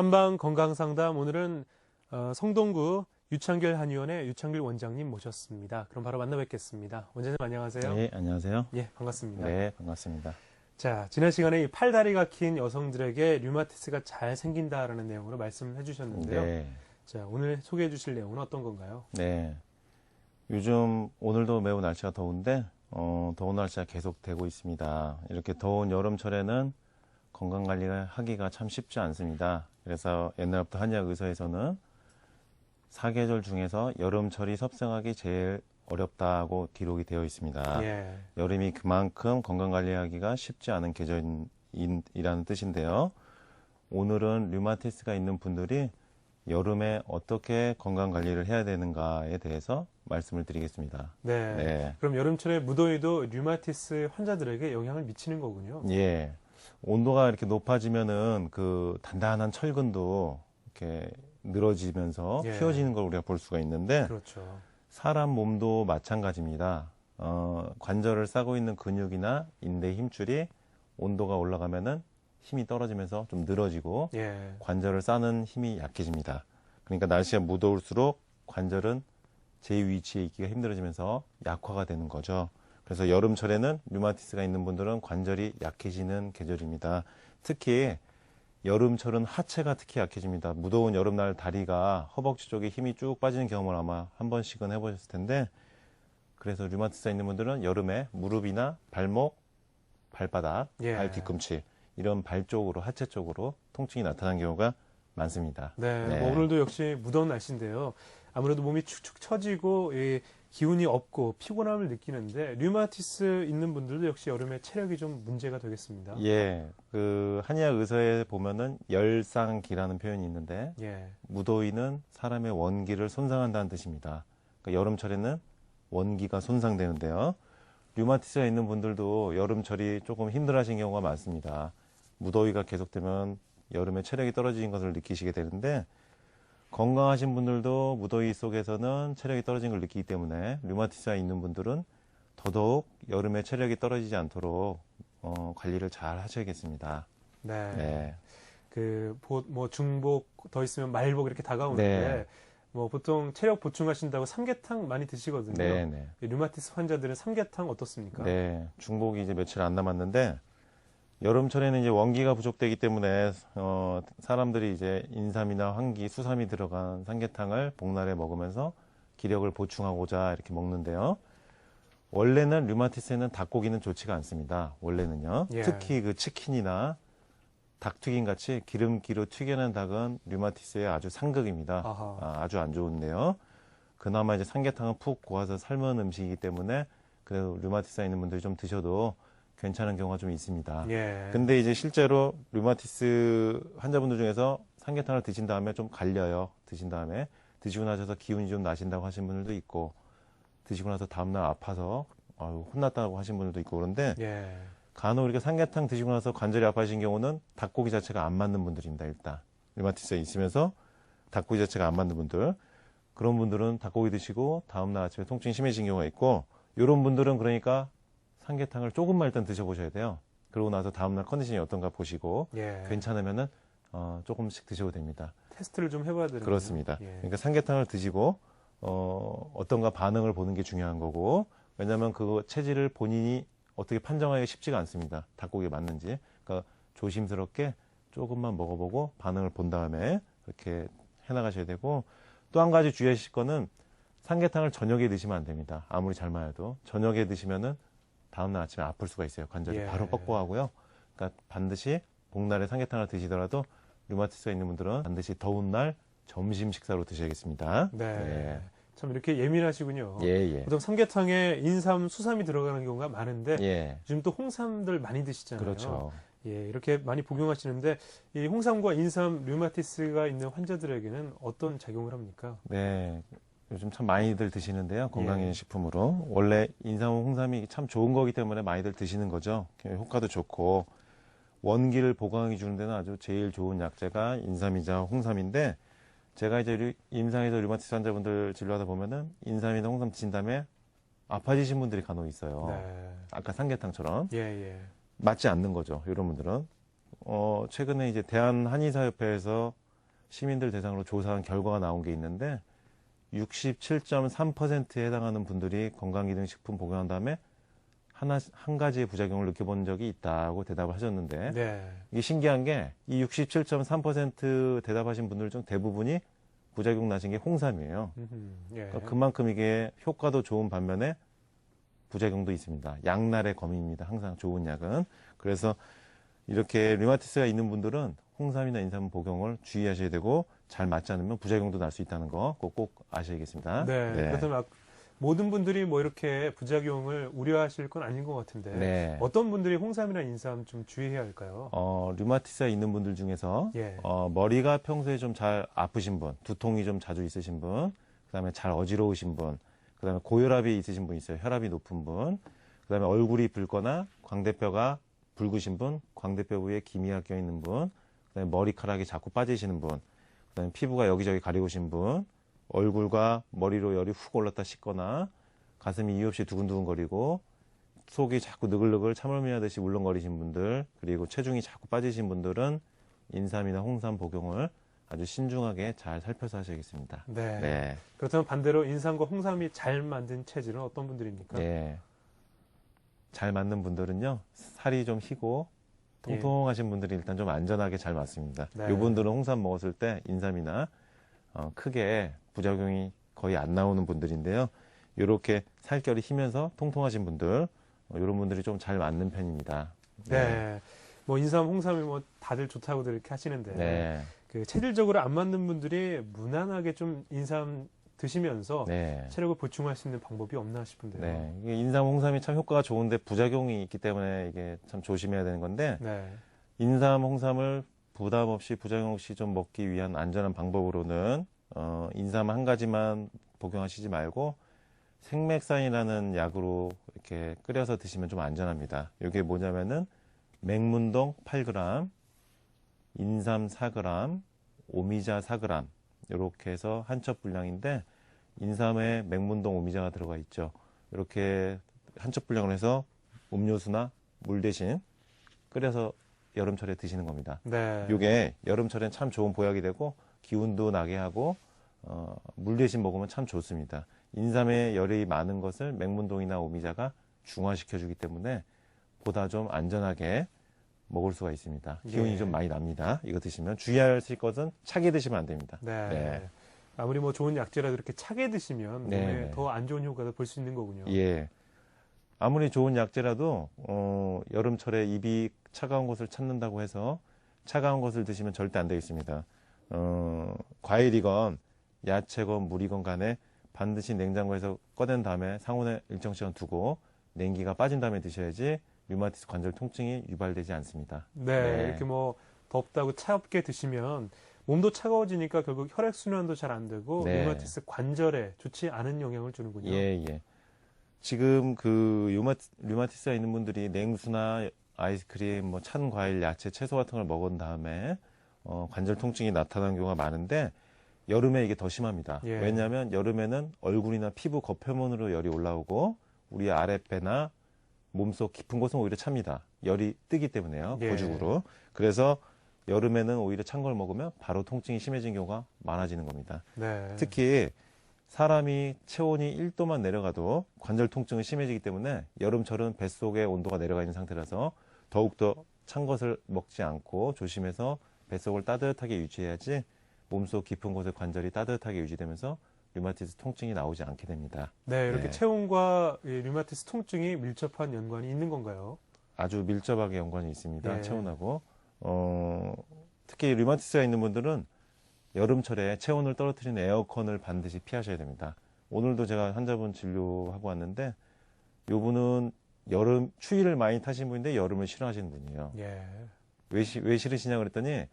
한방 건강상담 오늘은 성동구 유창길 한의원의 유창길 원장님 모셨습니다. 그럼 바로 만나 뵙겠습니다. 원장님 안녕하세요. 네, 안녕하세요. 예, 반갑습니다. 네, 반갑습니다. 자, 지난 시간에 이 팔다리가 긴 여성들에게 류마티스가 잘 생긴다라는 내용으로 말씀을 해주셨는데요. 네. 자, 오늘 소개해 주실 내용은 어떤 건가요? 네. 요즘 오늘도 매우 날씨가 더운데 더운 날씨가 계속되고 있습니다. 이렇게 더운 여름철에는 건강관리를 하기가 참 쉽지 않습니다. 그래서 옛날부터 한의학 의서에서는 사계절 중에서 여름철이 섭생하기 제일 어렵다고 기록이 되어 있습니다. 예. 여름이 그만큼 건강관리하기가 쉽지 않은 계절이라는 뜻인데요. 오늘은 류마티스가 있는 분들이 여름에 어떻게 건강관리를 해야 되는가에 대해서 말씀을 드리겠습니다. 네. 네. 그럼 여름철에 무더위도 류마티스 환자들에게 영향을 미치는 거군요. 예. 온도가 이렇게 높아지면은 그 단단한 철근도 이렇게 늘어지면서 예. 휘어지는 걸 우리가 볼 수가 있는데 그렇죠. 사람 몸도 마찬가지입니다. 관절을 싸고 있는 근육이나 인대 힘줄이 온도가 올라가면은 힘이 떨어지면서 좀 늘어지고 예. 관절을 싸는 힘이 약해집니다. 그러니까 날씨가 무더울수록 관절은 제 위치에 있기가 힘들어지면서 약화가 되는 거죠. 그래서 여름철에는 류마티스가 있는 분들은 관절이 약해지는 계절입니다. 특히 여름철은 하체가 특히 약해집니다. 무더운 여름날 다리가 허벅지 쪽에 힘이 쭉 빠지는 경험을 아마 한 번씩은 해보셨을 텐데, 그래서 류마티스가 있는 분들은 여름에 무릎이나 발목, 발바닥, 예. 발 뒤꿈치 이런 발 쪽으로, 하체 쪽으로 통증이 나타나는 경우가 많습니다. 네. 네. 뭐 오늘도 역시 무더운 날씨인데요. 아무래도 몸이 축축 처지고 기운이 없고 피곤함을 느끼는데 류마티스 있는 분들도 역시 여름에 체력이 좀 문제가 되겠습니다. 예, 그 한의학 의서에 보면은 열상기라는 표현이 있는데 예. 무더위는 사람의 원기를 손상한다는 뜻입니다. 그러니까 여름철에는 원기가 손상되는데요. 류마티스가 있는 분들도 여름철이 조금 힘들어하시는 경우가 많습니다. 무더위가 계속되면 여름에 체력이 떨어지는 것을 느끼시게 되는데, 건강하신 분들도 무더위 속에서는 체력이 떨어진 걸 느끼기 때문에 류마티스가 있는 분들은 더더욱 여름에 체력이 떨어지지 않도록 관리를 잘 하셔야겠습니다. 네. 네. 뭐 중복 더 있으면 말복 이렇게 다가오는데 네. 뭐 보통 체력 보충하신다고 삼계탕 많이 드시거든요. 네, 네. 류마티스 환자들은 삼계탕 어떻습니까? 네. 중복이 이제 며칠 안 남았는데, 여름철에는 이제 원기가 부족되기 때문에 사람들이 이제 인삼이나 황기, 수삼이 들어간 삼계탕을 복날에 먹으면서 기력을 보충하고자 이렇게 먹는데요. 원래는 류마티스에는 닭고기는 좋지가 않습니다. 원래는요. 예. 특히 그 치킨이나 닭튀김 같이 기름기로 튀겨낸 닭은 류마티스의 아주 상극입니다. 아주 안 좋은데요. 그나마 이제 삼계탕은 푹 고아서 삶은 음식이기 때문에 그래도 류마티스가 있는 분들이 좀 드셔도 괜찮은 경우가 좀 있습니다. 예. 근데 이제 실제로 류마티스 환자분들 중에서 삼계탕을 드신 다음에 좀 갈려요. 드신 다음에 드시고 나셔서 기운이 좀 나신다고 하신 분들도 있고, 드시고 나서 다음날 아파서 혼났다고 하신 분들도 있고, 그런데 예. 간혹 이렇게 삼계탕 드시고 나서 관절이 아파지신 경우는 닭고기 자체가 안 맞는 분들입니다. 일단 류마티스가 있으면서 닭고기 자체가 안 맞는 분들, 그런 분들은 닭고기 드시고 다음날 아침에 통증이 심해진 경우가 있고, 이런 분들은 그러니까 삼계탕을 조금만 일단 드셔보셔야 돼요. 그러고 나서 다음날 컨디션이 어떤가 보시고, 예. 괜찮으면은 조금씩 드셔도 됩니다. 테스트를 좀 해봐야 되는 그렇습니다. 예. 그러니까 삼계탕을 드시고 어떤가 반응을 보는 게 중요한 거고, 왜냐하면 그 체질을 본인이 어떻게 판정하기가 쉽지가 않습니다. 닭고기에 맞는지. 그러니까 조심스럽게 조금만 먹어보고 반응을 본 다음에 그렇게 해나가셔야 되고, 또 한 가지 주의하실 거는 삼계탕을 저녁에 드시면 안 됩니다. 아무리 잘 마셔도 저녁에 드시면은 다음날 아침에 아플 수가 있어요. 관절이 예. 바로 뻑뻑하고요. 그러니까 반드시 복날에 삼계탕을 드시더라도 류마티스가 있는 분들은 반드시 더운 날 점심 식사로 드셔야겠습니다. 네. 참 이렇게 예민하시군요. 예, 예. 보통 삼계탕에 인삼, 수삼이 들어가는 경우가 많은데 예. 요즘 또 홍삼들 많이 드시잖아요. 그렇죠. 예, 이렇게 많이 복용하시는데 이 홍삼과 인삼, 류마티스가 있는 환자들에게는 어떤 작용을 합니까? 네. 요즘 참 많이들 드시는데요. 건강기능식품으로. 예. 원래 인삼은 홍삼이 참 좋은 거기 때문에 많이들 드시는 거죠. 효과도 좋고, 원기를 보강해 주는 데는 아주 제일 좋은 약재가 인삼이자 홍삼인데, 제가 이제 임상에서 류마티스 환자분들 진료하다 보면은 인삼이나 홍삼 드신 다음에 아파지신 분들이 간혹 있어요. 네. 아까 삼계탕처럼. 예, 맞지 않는 거죠. 이런 분들은. 최근에 이제 대한한의사협회에서 시민들 대상으로 조사한 결과가 나온 게 있는데 67.3%에 해당하는 분들이 건강기능식품 복용한 다음에 한 가지의 부작용을 느껴본 적이 있다고 대답을 하셨는데 네. 이게 신기한 게 이 67.3% 대답하신 분들 중 대부분이 부작용 나신 게 홍삼이에요. 예. 그러니까 그만큼 이게 효과도 좋은 반면에 부작용도 있습니다. 약날의 검입니다. 항상 좋은 약은. 그래서 이렇게 류마티스가 있는 분들은 홍삼이나 인삼 복용을 주의하셔야 되고 잘 맞지 않으면 부작용도 날 수 있다는 거 꼭 아셔야겠습니다. 네. 그래서 막 모든 분들이 뭐 이렇게 부작용을 우려하실 건 아닌 것 같은데 네. 어떤 분들이 홍삼이나 인삼 좀 주의해야 할까요? 류마티스가 있는 분들 중에서 예. 머리가 평소에 좀 잘 아프신 분, 두통이 좀 자주 있으신 분, 그다음에 잘 어지러우신 분, 그다음에 고혈압이 있으신 분 있어요. 혈압이 높은 분, 그다음에 얼굴이 붉거나 광대뼈가 붉으신 분, 광대뼈 부위에 기미가 껴 있는 분, 그다음에 머리카락이 자꾸 빠지시는 분, 그다음에 피부가 여기저기 가려우신 분, 얼굴과 머리로 열이 훅 올랐다 식거나 가슴이 이유 없이 두근두근거리고 속이 자꾸 느글느글 참을미하듯이 울렁거리신 분들, 그리고 체중이 자꾸 빠지신 분들은 인삼이나 홍삼 복용을 아주 신중하게 잘 살펴서 하셔야겠습니다. 네. 네. 그렇다면 반대로 인삼과 홍삼이 잘 만든 체질은 어떤 분들입니까? 네. 잘 맞는 분들은요, 살이 좀 희고 통통하신 분들이 일단 좀 안전하게 잘 맞습니다. 네. 이분들은 홍삼 먹었을 때 인삼이나 크게 부작용이 거의 안 나오는 분들인데요. 이렇게 살결이 희면서 통통하신 분들, 이런 분들이 좀 잘 맞는 편입니다. 네. 뭐 인삼, 홍삼이 뭐 다들 좋다고들 이렇게 하시는데 네. 그 체질적으로 안 맞는 분들이 무난하게 좀 인삼 드시면서 네. 체력을 보충할 수 있는 방법이 없나 싶은데요. 네. 이게 인삼, 홍삼이 참 효과가 좋은데 부작용이 있기 때문에 이게 참 조심해야 되는 건데, 네. 인삼, 홍삼을 부담 없이 부작용 없이 좀 먹기 위한 안전한 방법으로는 인삼 한 가지만 복용하시지 말고 생맥산이라는 약으로 이렇게 끓여서 드시면 좀 안전합니다. 이게 뭐냐면은 맹문동 8g, 인삼 4g, 오미자 4g 이렇게 해서 한 첩 분량인데 인삼에 맹문동 오미자가 들어가 있죠. 이렇게 한 첩 분량을 해서 음료수나 물 대신 끓여서 여름철에 드시는 겁니다. 네. 이게 여름철엔 참 좋은 보약이 되고 기운도 나게 하고 물 대신 먹으면 참 좋습니다. 인삼에 열이 많은 것을 맹문동이나 오미자가 중화시켜주기 때문에 보다 좀 안전하게 먹을 수가 있습니다. 기운이 네. 좀 많이 납니다. 이거 드시면 주의하실 것은 차게 드시면 안 됩니다. 네. 네. 아무리 뭐 좋은 약재라도 이렇게 차게 드시면 네, 몸에 네. 더 안 좋은 효과를 볼 수 있는 거군요. 예. 아무리 좋은 약재라도 여름철에 입이 차가운 것을 찾는다고 해서 차가운 것을 드시면 절대 안 되겠습니다. 과일이건 야채건 물이건 간에 반드시 냉장고에서 꺼낸 다음에 상온에 일정 시간 두고 냉기가 빠진 다음에 드셔야지 류마티스 관절 통증이 유발되지 않습니다. 네. 네. 이렇게 뭐 덥다고 차갑게 드시면 몸도 차가워지니까 결국 혈액순환도 잘 안 되고 네. 류마티스 관절에 좋지 않은 영향을 주는군요. 예, 예. 지금 그 류마티스가 있는 분들이 냉수나 아이스크림, 뭐 찬 과일, 야채, 채소 같은 걸 먹은 다음에 관절 통증이 나타나는 경우가 많은데 여름에 이게 더 심합니다. 예. 왜냐하면 여름에는 얼굴이나 피부 겉표면으로 열이 올라오고 우리 아랫배나 몸속 깊은 곳은 오히려 찹니다. 열이 뜨기 때문에요. 예. 고죽으로. 그래서 여름에는 오히려 찬 걸 먹으면 바로 통증이 심해진 경우가 많아지는 겁니다. 네. 특히 사람이 체온이 1도만 내려가도 관절 통증은 심해지기 때문에 여름철은 뱃속의 온도가 내려가 있는 상태라서 더욱더 찬 것을 먹지 않고 조심해서 뱃속을 따뜻하게 유지해야지 몸속 깊은 곳의 관절이 따뜻하게 유지되면서 류마티스 통증이 나오지 않게 됩니다. 네, 이렇게 네. 체온과 이 류마티스 통증이 밀접한 연관이 있는 건가요? 아주 밀접하게 연관이 있습니다. 예. 체온하고. 특히 류마티스가 있는 분들은 여름철에 체온을 떨어뜨리는 에어컨을 반드시 피하셔야 됩니다. 오늘도 제가 환자분 진료하고 왔는데 이분은 여름 추위를 많이 타신 분인데 여름을 싫어하시는 분이에요. 예. 왜 싫으시냐 그랬더니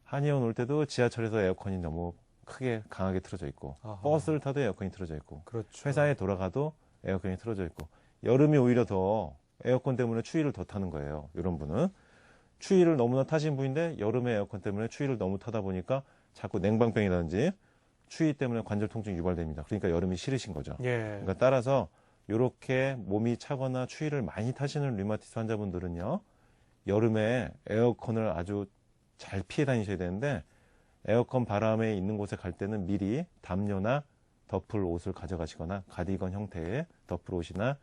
한의원 올 때도 지하철에서 에어컨이 너무 크게 강하게 틀어져 있고 아하. 버스를 타도 에어컨이 틀어져 있고 그렇죠. 회사에 돌아가도 에어컨이 틀어져 있고 여름이 오히려 더 에어컨 때문에 추위를 더 타는 거예요. 이런 분은 추위를 너무나 타신 분인데 여름에 에어컨 때문에 추위를 너무 타다 보니까 자꾸 냉방병이라든지 추위 때문에 관절 통증이 유발됩니다. 그러니까 여름이 싫으신 거죠. 예. 그러니까 따라서 이렇게 몸이 차거나 추위를 많이 타시는 류마티스 환자분들은요, 여름에 에어컨을 아주 잘 피해 다니셔야 되는데 에어컨 바람에 있는 곳에 갈 때는 미리 담요나 덮을 옷을 가져가시거나 가디건 형태의 덮을 옷이나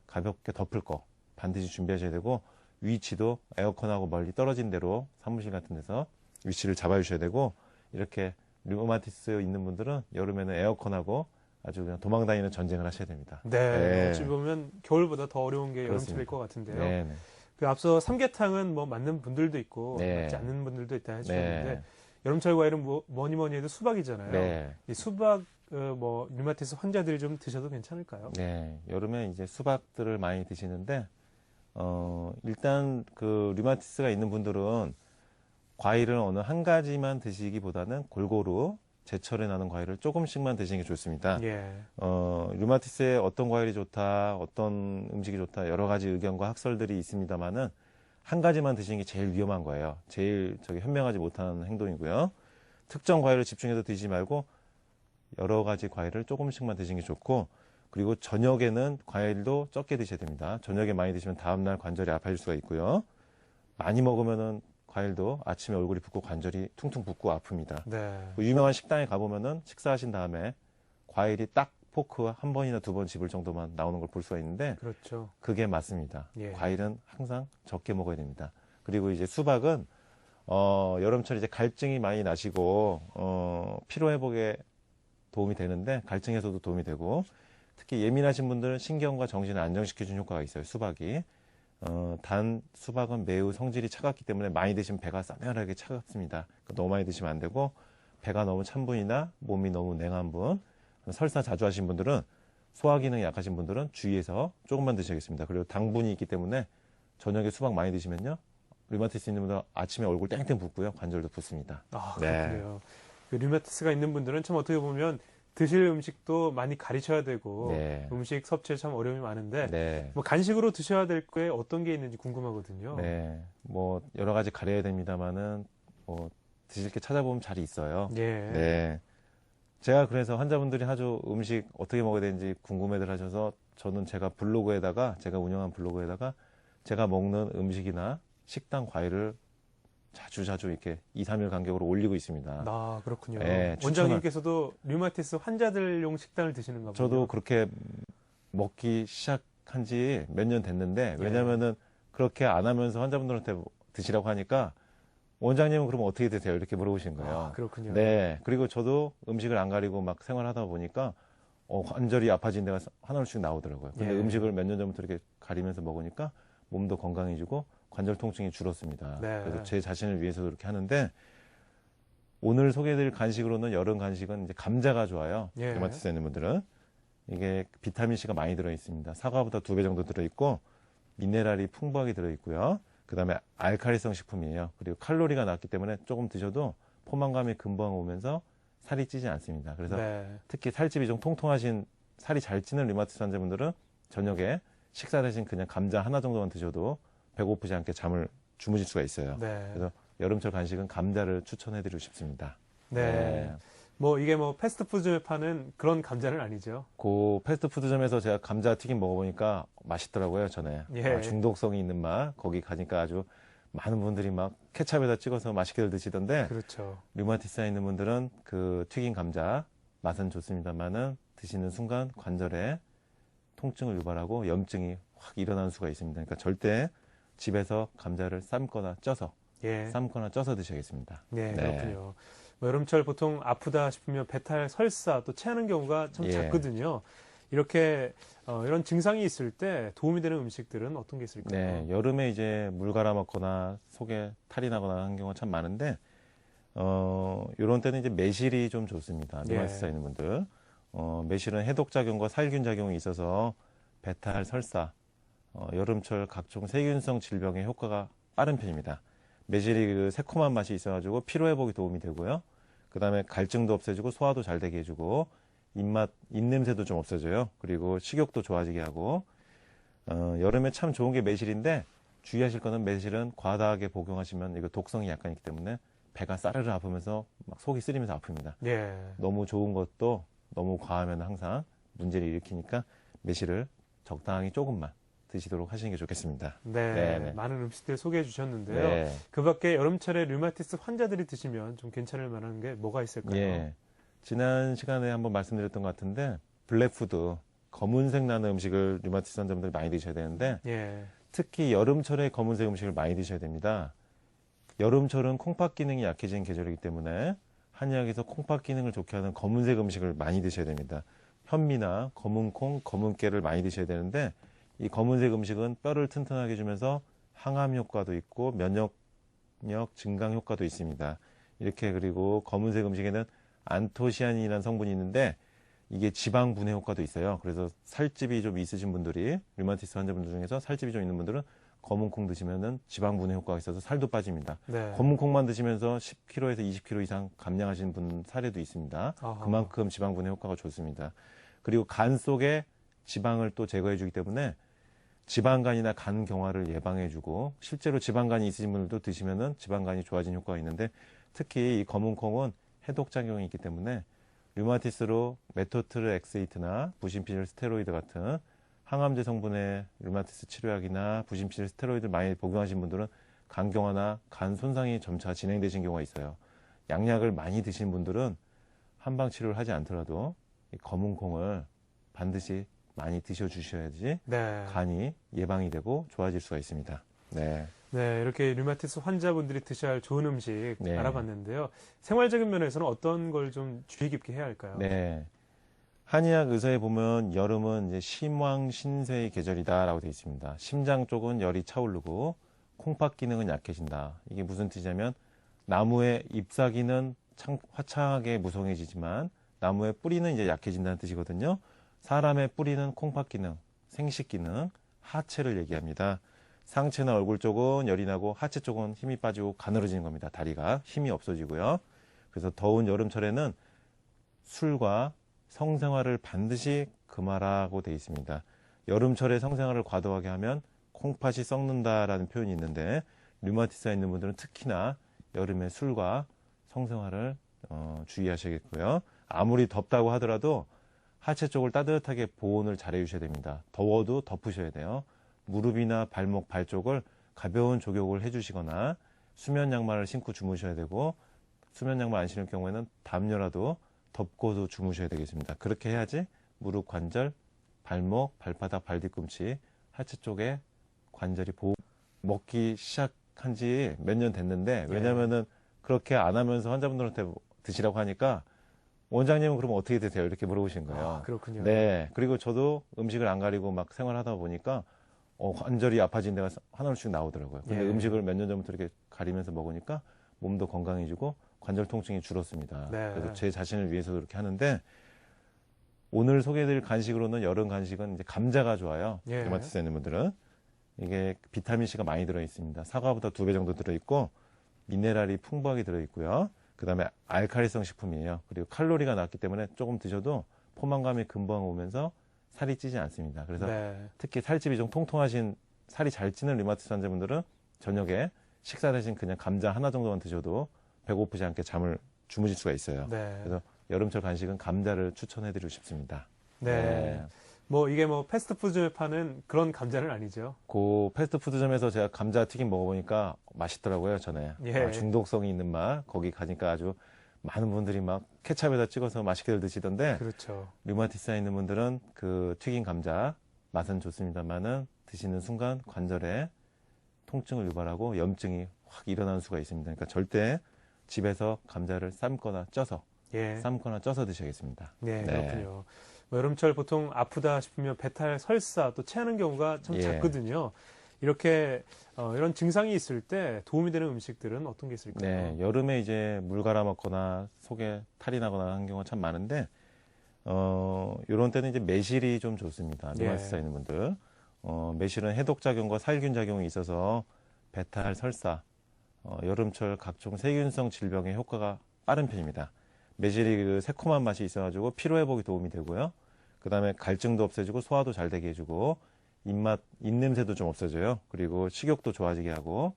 가볍게 덮을 거 반드시 준비하셔야 되고, 위치도 에어컨하고 멀리 떨어진 대로 사무실 같은 데서 위치를 잡아주셔야 되고, 이렇게 류마티스 있는 분들은 여름에는 에어컨하고 아주 그냥 도망다니는 전쟁을 하셔야 됩니다. 네. 어찌 보면 겨울보다 더 어려운 게 여름철일 그렇습니다. 것 같은데요. 네, 네. 그 앞서 삼계탕은 뭐 맞는 분들도 있고 네. 맞지 않는 분들도 있다 해주셨는데 네. 여름철 과일은 뭐니 해도 수박이잖아요. 네. 이 수박 뭐 류마티스 환자들이 좀 드셔도 괜찮을까요? 네. 여름에 이제 수박들을 많이 드시는데, 일단 그 류마티스가 있는 분들은 과일을 어느 한 가지만 드시기보다는 골고루 제철에 나는 과일을 조금씩만 드시는 게 좋습니다. 예. 류마티스에 어떤 과일이 좋다, 어떤 음식이 좋다, 여러 가지 의견과 학설들이 있습니다만은 한 가지만 드시는 게 제일 위험한 거예요. 제일 현명하지 못한 행동이고요. 특정 과일을 집중해서 드시지 말고 여러 가지 과일을 조금씩만 드시는 게 좋고, 그리고 저녁에는 과일도 적게 드셔야 됩니다. 저녁에 많이 드시면 다음날 관절이 아파질 수가 있고요. 많이 먹으면은 과일도 아침에 얼굴이 붓고 관절이 퉁퉁 붓고 아픕니다. 네. 유명한 식당에 가보면은 식사하신 다음에 과일이 딱 포크 한 번이나 두 번 집을 정도만 나오는 걸 볼 수가 있는데, 그렇죠. 그게 맞습니다. 예. 과일은 항상 적게 먹어야 됩니다. 그리고 이제 수박은 여름철 이제 갈증이 많이 나시고 피로 회복에 도움이 되는데, 갈증에서도 도움이 되고, 특히 예민하신 분들은 신경과 정신을 안정시켜주는 효과가 있어요. 수박이. 단 수박은 매우 성질이 차갑기 때문에 많이 드시면 배가 싸늘하게 차갑습니다. 너무 많이 드시면 안 되고, 배가 너무 찬 분이나 몸이 너무 냉한 분, 설사 자주 하신 분들은, 소화 기능이 약하신 분들은 주의해서 조금만 드셔야겠습니다. 그리고 당분이 있기 때문에 저녁에 수박 많이 드시면요, 류마티스 있는 분들은 아침에 얼굴 땡땡 붓고요, 관절도 붓습니다. 아, 네. 그렇군요. 그 류마티스가 있는 분들은 참 어떻게 보면 드실 음식도 많이 가리셔야 되고 네. 음식 섭취에 참 어려움이 많은데 네. 뭐 간식으로 드셔야 될 게 어떤 게 있는지 궁금하거든요. 네. 뭐 여러 가지 가려야 됩니다만은 뭐 드실 게 찾아보면 잘 있어요. 예. 네. 제가 그래서 환자분들이 아주 음식 어떻게 먹어야 되는지 궁금해들 하셔서, 저는 제가 운영한 블로그에다가 제가 먹는 음식이나 식당 과일을 자주 이렇게 2, 3일 간격으로 올리고 있습니다. 아, 그렇군요. 네, 원장님께서도 류마티스 환자들용 식단을 드시는가 보요. 저도 그렇게 먹기 시작한 지 몇 년 됐는데, 왜냐면은 그렇게 안 하면서 환자분들한테 드시라고 하니까, 원장님은 그럼 어떻게 드세요? 이렇게 물어보신 거예요. 아, 그렇군요. 네. 그리고 저도 음식을 안 가리고 막 생활하다 보니까 관절이 아파진 데가 하나씩 나오더라고요. 근데 예. 음식을 몇 년 전부터 이렇게 가리면서 먹으니까 몸도 건강해지고 관절 통증이 줄었습니다. 네. 그래서 제 자신을 위해서도 그렇게 하는데, 오늘 소개해드릴 간식으로는, 여름 간식은 이제 감자가 좋아요. 예. 류마티스 있는 분들은. 이게 비타민C가 많이 들어있습니다. 사과보다 2배 정도 들어있고, 미네랄이 풍부하게 들어있고요. 그 다음에 알칼리성 식품이에요. 그리고 칼로리가 낮기 때문에 조금 드셔도 포만감이 금방 오면서 살이 찌지 않습니다. 그래서 네. 특히 살집이 좀 통통하신, 살이 잘 찌는 류마티스 환자분들은 저녁에 식사 대신 그냥 감자 하나 정도만 드셔도 배고프지 않게 잠을 주무실 수가 있어요. 네. 그래서 여름철 간식은 감자를 추천해드리고 싶습니다. 네. 뭐 이게 뭐 패스트푸드에 파는 그런 감자는 아니죠. 그 패스트푸드점에서 제가 감자 튀김 먹어보니까 맛있더라고요, 전에. 예. 중독성이 있는 맛. 거기 가니까 아주 많은 분들이 막 케찹에다 찍어서 맛있게들 드시던데, 그렇죠. 류마티스에 있는 분들은 그 튀긴 감자 맛은 좋습니다만은 드시는 순간 관절에 통증을 유발하고 염증이 확 일어나는 수가 있습니다. 그러니까 절대 집에서 감자를 삶거나 쪄서 드셔야겠습니다. 네, 네. 그렇군요. 뭐 여름철 보통 아프다 싶으면 배탈, 설사 또 체하는 경우가 참 예. 잦거든요. 이렇게 이런 증상이 있을 때 도움이 되는 음식들은 어떤 게 있을까요? 네, 여름에 이제 물 갈아 먹거나 속에 탈이 나거나 하는 경우가 참 많은데, 이런 때는 이제 매실이 좀 좋습니다. 류마티스에 있는 분들. 매실은 해독작용과 살균작용이 있어서 배탈, 설사, 여름철 각종 세균성 질병에 효과가 빠른 편입니다. 매실이 그 새콤한 맛이 있어가지고 피로회복에 도움이 되고요. 그 다음에 갈증도 없애주고 소화도 잘 되게 해주고, 입냄새도 좀 없어져요. 그리고 식욕도 좋아지게 하고, 여름에 참 좋은 게 매실인데, 주의하실 거는 매실은 과다하게 복용하시면 이거 독성이 약간 있기 때문에 배가 싸르르 아프면서 막 속이 쓰리면서 아픕니다. 예. 너무 좋은 것도 너무 과하면 항상 문제를 일으키니까 매실을 적당히 조금만, 드시도록 하시는 게 좋겠습니다. 네, 네네. 많은 음식들 소개해 주셨는데요. 네. 그 밖에 여름철에 류마티스 환자들이 드시면 좀 괜찮을 만한 게 뭐가 있을까요? 예. 지난 시간에 한번 말씀드렸던 것 같은데 블랙푸드, 검은색 나는 음식을 류마티스 환자분들이 많이 드셔야 되는데 예. 특히 여름철에 검은색 음식을 많이 드셔야 됩니다. 여름철은 콩팥 기능이 약해지는 계절이기 때문에 한의학에서 콩팥 기능을 좋게 하는 검은색 음식을 많이 드셔야 됩니다. 현미나 검은 콩, 검은 깨를 많이 드셔야 되는데 이 검은색 음식은 뼈를 튼튼하게 해주면서 항암 효과도 있고 면역력 증강 효과도 있습니다. 이렇게 그리고 검은색 음식에는 안토시아닌이라는 성분이 있는데 이게 지방 분해 효과도 있어요. 그래서 살집이 좀 있으신 분들이 류마티스 환자분들 중에서 살집이 좀 있는 분들은 검은 콩 드시면은 지방 분해 효과가 있어서 살도 빠집니다. 네. 검은 콩만 드시면서 10kg에서 20kg 이상 감량하시는 분 사례도 있습니다. 아하. 그만큼 지방 분해 효과가 좋습니다. 그리고 간 속에 지방을 또 제거해 주기 때문에 지방간이나 간 경화를 예방해 주고 실제로 지방간이 있으신 분들도 드시면은 지방간이 좋아지는 효과가 있는데 특히 이 검은 콩은 해독 작용이 있기 때문에 류마티스로 메토트르엑세이트나 부신피닐 스테로이드 같은 항암제 성분의 류마티스 치료약이나 부신피닐 스테로이드를 많이 복용하신 분들은 간경화나 간 손상이 점차 진행되신 경우가 있어요. 양약을 많이 드신 분들은 한방 치료를 하지 않더라도 이 검은 콩을 반드시 많이 드셔주셔야지 네. 간이 예방이 되고 좋아질 수가 있습니다. 네. 네, 이렇게 류마티스 환자분들이 드셔야 할 좋은 음식 네. 알아봤는데요. 생활적인 면에서는 어떤 걸 좀 주의 깊게 해야 할까요? 네. 한의학 의사에 보면 여름은 이제 심왕신쇠의 계절이다라고 되어 있습니다. 심장 쪽은 열이 차오르고 콩팥 기능은 약해진다. 이게 무슨 뜻이냐면 나무의 잎사귀는 화창하게 무성해지지만 나무의 뿌리는 이제 약해진다는 뜻이거든요. 사람의 뿌리는 콩팥 기능, 생식 기능, 하체를 얘기합니다. 상체나 얼굴 쪽은 열이 나고 하체 쪽은 힘이 빠지고 가늘어지는 겁니다. 다리가 힘이 없어지고요. 그래서 더운 여름철에는 술과 성생활을 반드시 금하라고 되어 있습니다. 여름철에 성생활을 과도하게 하면 콩팥이 썩는다라는 표현이 있는데 류마티스가 있는 분들은 특히나 여름에 술과 성생활을 주의하셔야겠고요. 아무리 덥다고 하더라도 하체 쪽을 따뜻하게 보온을 잘 해주셔야 됩니다. 더워도 덮으셔야 돼요. 무릎이나 발목, 발 쪽을 가벼운 족욕을 해주시거나 수면 양말을 신고 주무셔야 되고 수면 양말 안 신을 경우에는 담요라도 덮고도 주무셔야 되겠습니다. 그렇게 해야지 무릎 관절, 발목, 발바닥, 발뒤꿈치, 하체 쪽에 관절이 먹기 시작한 지 몇 년 됐는데 왜냐면은 그렇게 안 하면서 환자분들한테 드시라고 하니까 원장님은 그럼 어떻게 드세요? 이렇게 물어보신 거예요. 아, 그렇군요. 네. 그리고 저도 음식을 안 가리고 막 생활하다 보니까 관절이 아파진 데가 하나씩 나오더라고요. 근데 예. 음식을 몇 년 전부터 이렇게 가리면서 먹으니까 몸도 건강해지고 관절 통증이 줄었습니다. 네. 그래서 제 자신을 위해서도 그렇게 하는데 오늘 소개해드릴 간식으로는 여름 간식은 이제 감자가 좋아요. 예. 류마티스 있는 분들은 이게 비타민C가 많이 들어있습니다. 사과보다 2배 정도 들어있고 미네랄이 풍부하게 들어있고요. 그 다음에 알칼리성 식품이에요. 그리고 칼로리가 낮기 때문에 조금 드셔도 포만감이 금방 오면서 살이 찌지 않습니다. 그래서 네. 특히 살집이 좀 통통하신 살이 잘 찌는 류마티스 환자분들은 저녁에 식사 대신 그냥 감자 하나 정도만 드셔도 배고프지 않게 잠을 주무실 수가 있어요. 네. 그래서 여름철 간식은 감자를 추천해드리고 싶습니다. 네. 뭐 이게 뭐 패스트푸드에 파는 그런 감자는 아니죠. 그 패스트푸드점에서 제가 감자 튀김 먹어보니까 맛있더라고요, 전에. 예. 중독성이 있는 맛. 거기 가니까 아주 많은 분들이 막 케찹에다 찍어서 맛있게들 드시던데 그렇죠. 류마티스에 있는 분들은 그 튀긴 감자 맛은 좋습니다만은 드시는 순간 관절에 통증을 유발하고 염증이 확 일어나는 수가 있습니다. 그러니까 절대 집에서 감자를 삶거나 쪄서 드셔야겠습니다. 네, 네. 그렇군요. 뭐 여름철 보통 아프다 싶으면 배탈, 설사 또 체하는 경우가 참 예. 잦거든요. 이렇게 이런 증상이 있을 때 도움이 되는 음식들은 어떤 게 있을까요? 네, 여름에 이제 물 갈아 먹거나 속에 탈이 나거나 하는 경우가 참 많은데 이런 때는 이제 매실이 좀 좋습니다. 류마티스가 있는 분들. 매실은 해독 작용과 살균 작용이 있어서 배탈, 설사, 여름철 각종 세균성 질병에 효과가 빠른 편입니다. 매실이 그 새콤한 맛이 있어가지고 피로 회복에 도움이 되고요. 그 다음에 갈증도 없애주고 소화도 잘 되게 해주고 입냄새도 좀 없어져요. 그리고 식욕도 좋아지게 하고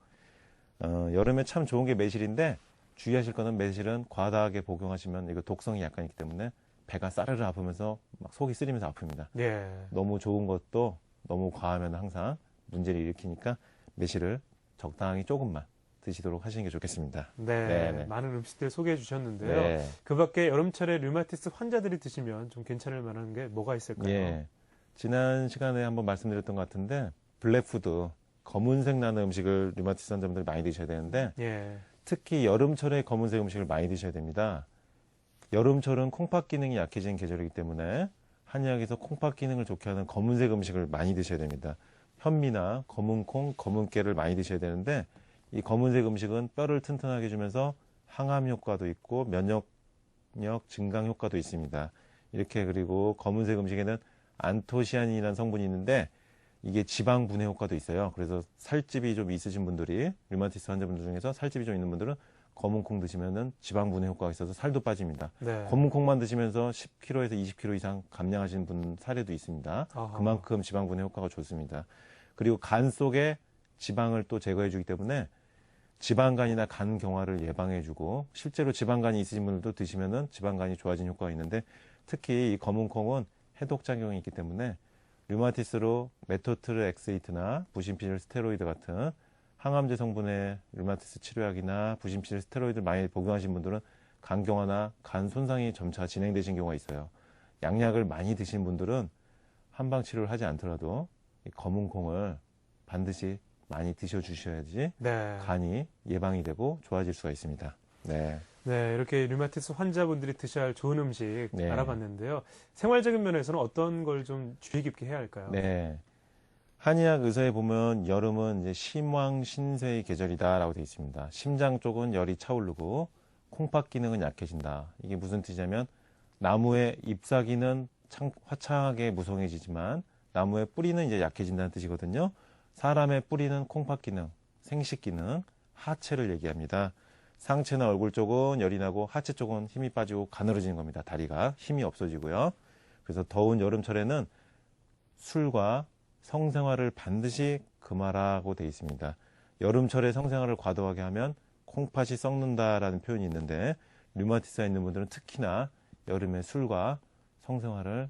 여름에 참 좋은 게 매실인데 주의하실 거는 매실은 과다하게 복용하시면 이거 독성이 약간 있기 때문에 배가 싸르르 아프면서 막 속이 쓰리면서 아픕니다. 예. 너무 좋은 것도 너무 과하면 항상 문제를 일으키니까 매실을 적당히 조금만 드시도록 하시는 게 좋겠습니다. 네, 네네. 많은 음식들 소개해 주셨는데요. 네. 그 밖에 여름철에 류마티스 환자들이 드시면 좀 괜찮을 만한 게 뭐가 있을까요? 예. 지난 시간에 한번 말씀드렸던 것 같은데 블랙푸드, 검은색 나는 음식을 류마티스 환자분들이 많이 드셔야 되는데 예. 특히 여름철에 검은색 음식을 많이 드셔야 됩니다. 여름철은 콩팥 기능이 약해지는 계절이기 때문에 한의학에서 콩팥 기능을 좋게 하는 검은색 음식을 많이 드셔야 됩니다. 현미나 검은 콩, 검은 깨를 많이 드셔야 되는데 이 검은색 음식은 뼈를 튼튼하게 해주면서 항암 효과도 있고 면역력 증강 효과도 있습니다. 이렇게 그리고 검은색 음식에는 안토시아닌이라는 성분이 있는데 이게 지방 분해 효과도 있어요. 그래서 살집이 좀 있으신 분들이 류마티스 환자분들 중에서 살집이 좀 있는 분들은 검은 콩 드시면은 지방 분해 효과가 있어서 살도 빠집니다. 네. 검은 콩만 드시면서 10kg에서 20kg 이상 감량하시는 분 사례도 있습니다. 아하. 그만큼 지방 분해 효과가 좋습니다. 그리고 간 속에 지방을 또 제거해 주기 때문에 지방간이나 간 경화를 예방해 주고 실제로 지방간이 있으신 분들도 드시면은 지방간이 좋아진 효과가 있는데 특히 이 검은 콩은 해독 작용이 있기 때문에 류마티스로 메토트르엑세이트나 부신피질 스테로이드 같은 항암제 성분의 류마티스 치료약이나 부신피질 스테로이드를 많이 복용하신 분들은 간경화나 간 손상이 점차 진행되신 경우가 있어요. 양약을 많이 드신 분들은 한방 치료를 하지 않더라도 이 검은 콩을 반드시 많이 드셔주셔야지 네. 간이 예방이 되고 좋아질 수가 있습니다. 네. 네, 이렇게 류마티스 환자분들이 드셔야 할 좋은 음식 네. 알아봤는데요. 생활적인 면에서는 어떤 걸 좀 주의 깊게 해야 할까요? 네. 한의학 의사에 보면 여름은 이제 심왕신세의 계절이다라고 되어 있습니다. 심장 쪽은 열이 차오르고 콩팥 기능은 약해진다. 이게 무슨 뜻이냐면 나무의 잎사귀는 화창하게 무성해지지만 나무의 뿌리는 이제 약해진다는 뜻이거든요. 사람의 뿌리는 콩팥 기능, 생식 기능, 하체를 얘기합니다. 상체나 얼굴 쪽은 열이 나고 하체 쪽은 힘이 빠지고 가늘어지는 겁니다. 다리가 힘이 없어지고요. 그래서 더운 여름철에는 술과 성생활을 반드시 금하라고 되어 있습니다. 여름철에 성생활을 과도하게 하면 콩팥이 썩는다라는 표현이 있는데 류마티스가 있는 분들은 특히나 여름에 술과 성생활을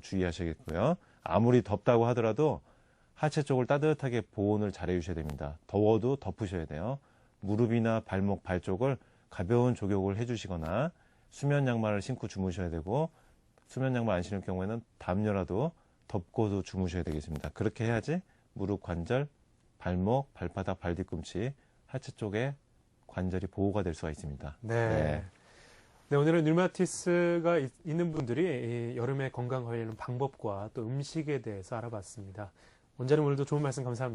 주의하셔야겠고요. 아무리 덥다고 하더라도 하체 쪽을 따뜻하게 보온을 잘 해주셔야 됩니다. 더워도 덮으셔야 돼요. 무릎이나 발목, 발 쪽을 가벼운 족욕을 해주시거나 수면 양말을 신고 주무셔야 되고 수면 양말 안 신을 경우에는 담요라도 덮고도 주무셔야 되겠습니다. 그렇게 해야지 무릎 관절, 발목, 발바닥, 발 뒤꿈치, 하체 쪽에 관절이 보호가 될 수가 있습니다. 네. 네. 네, 오늘은 류마티스가 있는 분들이 이 여름에 건강 관리하는 방법과 또 음식에 대해서 알아봤습니다. 원장님 오늘도 좋은 말씀 감사합니다.